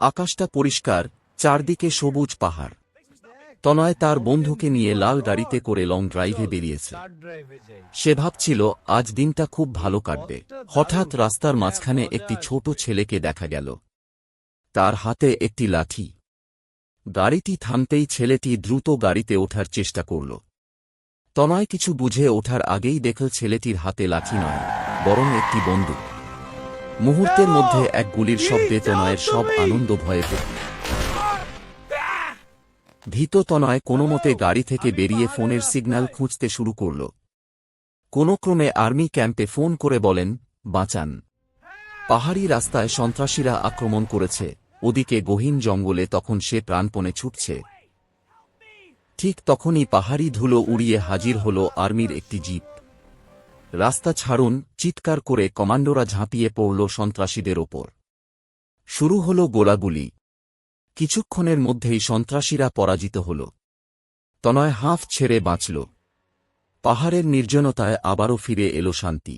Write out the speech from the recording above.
আকাশটা পরিষ্কার, চারদিকে সবুজ পাহাড়। তনয় তার বন্ধুকে নিয়ে লাল গাড়িতে করে লং ড্রাইভে বেরিয়েছে। সে ভাবছিল আজ দিনটা খুব ভালো কাটবে। হঠাৎ রাস্তার মাঝখানে একটি ছোট ছেলেকে দেখা গেল। তার হাতে একটি লাঠি। গাড়িটি থামতেই ছেলেটি দ্রুত গাড়িতে ওঠার চেষ্টা করল। তনয় কিছু বুঝে ওঠার আগেই দেখল ছেলেটির হাতে লাঠি নয়, বরং একটি বন্দুক। মুহূর্তের মধ্যে এক গুলির শব্দে তনয়ের সব আনন্দ ভয়ে পড়ল। ভীত তনয় কোনোমতে গাড়ি থেকে বেরিয়ে ফোনের সিগন্যাল খুঁজতে শুরু করল। কোনো ক্রমে আর্মি ক্যাম্পে ফোন করে বলেন, বাঁচান, পাহাড়ি রাস্তায় সন্ত্রাসীরা আক্রমণ করেছে। ওদিকে গহীন জঙ্গলে তখন সে প্রাণপণে ছুটছে। ঠিক তখনই পাহাড়ি ধুলো উড়িয়ে হাজির হল আর্মির একটি জিপ। রাস্তা ছাড়ুন, চিৎকার করে কমান্ডোরা ঝাঁপিয়ে পড়ল সন্ত্রাসীদের ওপর। শুরু হল গোলাগুলি। কিছুক্ষণের মধ্যেই সন্ত্রাসীরা পরাজিত হল। তনয় হাঁফ ছেড়ে বাঁচল। পাহাড়ের নির্জনতায় আবারও ফিরে এল শান্তি।